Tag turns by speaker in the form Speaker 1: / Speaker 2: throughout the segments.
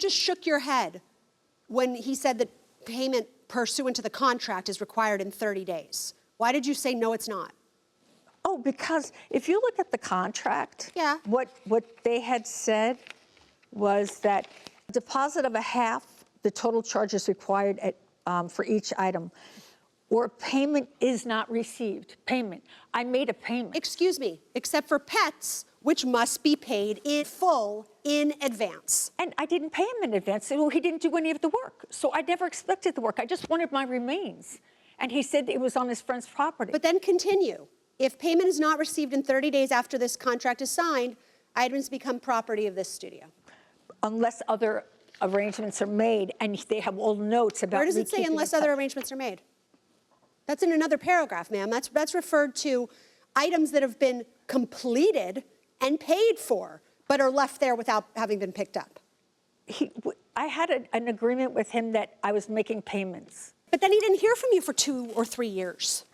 Speaker 1: just shook your head when he said that payment pursuant to the contract is required in 30 days. Why did you say, no, it's not?
Speaker 2: Oh, because if you look at the contract,
Speaker 1: Yeah.
Speaker 2: what they had said was that deposit of a half, the total charge is required for each item, or payment is not received. Payment. I made a payment.
Speaker 1: Excuse me, except for pets, which must be paid in full in advance.
Speaker 2: And I didn't pay him in advance, so he didn't do any of the work. So I never expected the work. I just wanted my remains. And he said it was on his friend's property.
Speaker 1: But then continue. If payment is not received in 30 days after this contract is signed, items become property of this studio.
Speaker 2: Unless other arrangements are made, and they have all notes about.
Speaker 1: Where does it say unless other arrangements are made? That's in another paragraph, ma'am. That's referred to items that have been completed and paid for, but are left there without having been picked up.
Speaker 2: I had an agreement with him that I was making payments.
Speaker 1: But then he didn't hear from you for 2 or 3 years.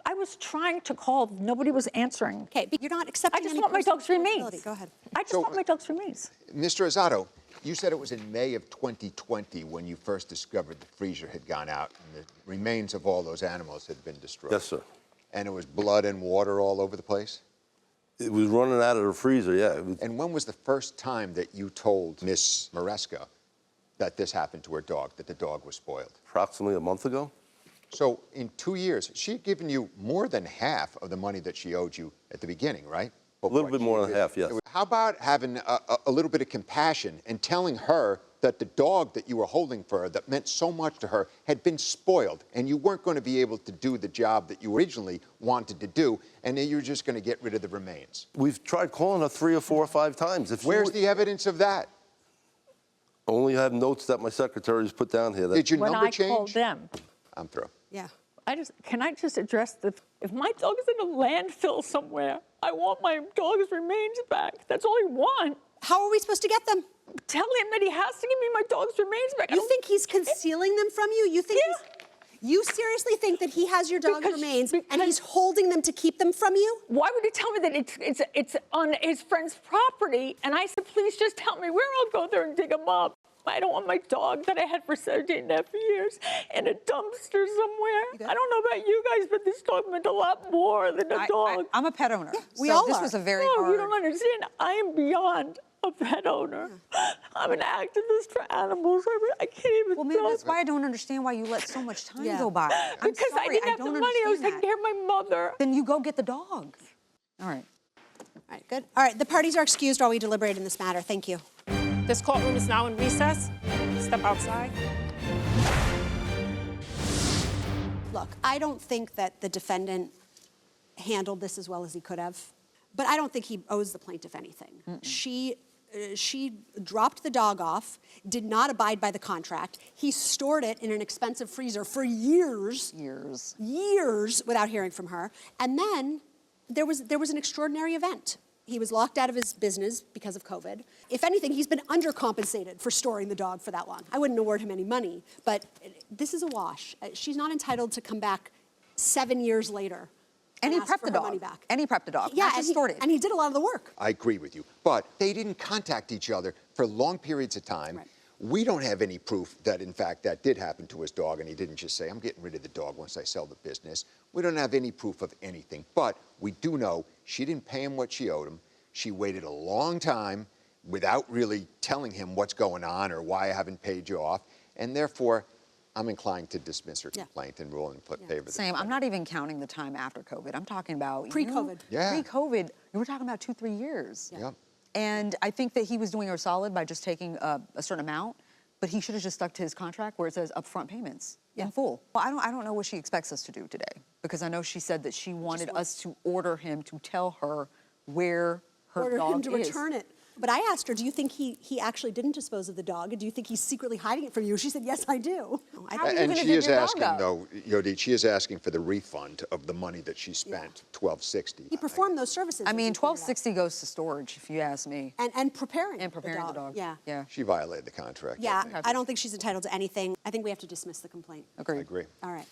Speaker 2: I was trying to call. Nobody was answering.
Speaker 1: Okay, but you're not accepting
Speaker 2: I just
Speaker 1: any
Speaker 2: want my dog's remains.
Speaker 1: responsibility. Go ahead.
Speaker 2: I just want my dog's remains.
Speaker 3: Mr. Azzato, you said it was in May of 2020 when you first discovered the freezer had gone out and the remains of all those animals had been destroyed.
Speaker 4: Yes, sir.
Speaker 3: And it was blood and water all over the place?
Speaker 4: It was running out of the freezer, yeah.
Speaker 3: And when was the first time that you told Miss Maresca that this happened to her dog, that the dog was spoiled?
Speaker 4: Approximately a month ago.
Speaker 3: So in 2 years, she had given you more than half of the money that she owed you at the beginning, right?
Speaker 4: A little bit more than half, yes.
Speaker 3: How about having a little bit of compassion and telling her that the dog that you were holding for her, that meant so much to her, had been spoiled, and you weren't going to be able to do the job that you originally wanted to do, and then you were just going to get rid of the remains?
Speaker 4: We've tried calling her 3 or 4 or 5 times.
Speaker 3: Where's the evidence of that?
Speaker 4: Only have notes that my secretary's put down here.
Speaker 3: Did your number change?
Speaker 2: When I called them.
Speaker 3: I'm through.
Speaker 1: Yeah.
Speaker 2: Can I just address if my dog is in a landfill somewhere, I want my dog's remains back. That's all I want.
Speaker 1: How are we supposed to get them?
Speaker 2: Tell him that he has to give me my dog's remains back.
Speaker 1: You think he's concealing them from you? You think you seriously think that he has your dog's remains and he's holding them to keep them from you?
Speaker 2: Why would he tell me that it's on his friend's property? And I said, please just tell me where I'll go there and dig them up. I don't want my dog that I had for 17.5 years in a dumpster somewhere. I don't know about you guys, but this dog meant a lot more than a dog.
Speaker 5: I'm a pet owner.
Speaker 1: Yeah, we all
Speaker 5: this
Speaker 1: are.
Speaker 5: was a very
Speaker 2: No,
Speaker 5: hard...
Speaker 2: you don't understand. I am beyond a pet owner. I'm an activist for animals. I can't even.
Speaker 5: Well, maybe that's why I don't understand why you let so much time go by. I'm
Speaker 2: Because
Speaker 5: sorry,
Speaker 2: I didn't have the money. I was taking care of my mother.
Speaker 5: Then you go get the dog. All right.
Speaker 1: All right, good. All right, the parties are excused while we deliberate in this matter. Thank you.
Speaker 6: This courtroom is now in recess. Step outside.
Speaker 1: Look, I don't think that the defendant handled this as well as he could have, but I don't think he owes the plaintiff anything. She dropped the dog off, did not abide by the contract. He stored it in an expensive freezer for years without hearing from her. And then there was an extraordinary event. He was locked out of his business because of COVID. If anything, he's been undercompensated for storing the dog for that long. I wouldn't award him any money, but this is a wash. She's not entitled to come back 7 years later
Speaker 5: And he
Speaker 1: ask
Speaker 5: prepped
Speaker 1: for
Speaker 5: the
Speaker 1: her
Speaker 5: dog.
Speaker 1: money back.
Speaker 5: And he prepped the dog.
Speaker 1: Yeah,
Speaker 5: not just stored it.
Speaker 1: and he did a lot of the work.
Speaker 3: I agree with you. But they didn't contact each other for long periods of time.
Speaker 1: Right.
Speaker 3: We don't have any proof that, in fact, that did happen to his dog, and he didn't just say, I'm getting rid of the dog once I sell the business. We don't have any proof of anything. But we do know she didn't pay him what she owed him. She waited a long time without really telling him what's going on or why I haven't paid you off. And therefore, I'm inclined to dismiss her complaint and rule in favor of the
Speaker 5: Same. I'm not even counting the time after COVID. I'm talking about
Speaker 1: Pre-COVID.
Speaker 5: Pre-COVID. We're talking about 2-3 years.
Speaker 3: Yeah.
Speaker 5: And I think that he was doing her solid by just taking a certain amount, but he should have just stuck to his contract where it says upfront payments in full. Well, I don't know what she expects us to do today, because I know she said that she wanted us to order him to tell her where her dog
Speaker 1: him to
Speaker 5: is.
Speaker 1: return it. But I asked her, do you think he actually didn't dispose of the dog? And do you think he's secretly hiding it from you? She said, yes, I do.
Speaker 3: And she is asking, though, Yodit, she is asking for the refund of the money that she spent, $1,260.
Speaker 1: He performed those services.
Speaker 5: I
Speaker 1: as
Speaker 5: mean,
Speaker 1: you pointed out.
Speaker 5: $1,260 goes to storage, if you ask me.
Speaker 1: And preparing.
Speaker 5: And preparing the dog.
Speaker 1: Yeah.
Speaker 5: Yeah.
Speaker 3: She violated the contract.
Speaker 1: Yeah, I don't think she's entitled to anything. I think we have to dismiss the complaint.
Speaker 5: Agreed.
Speaker 3: I agree.
Speaker 1: All right.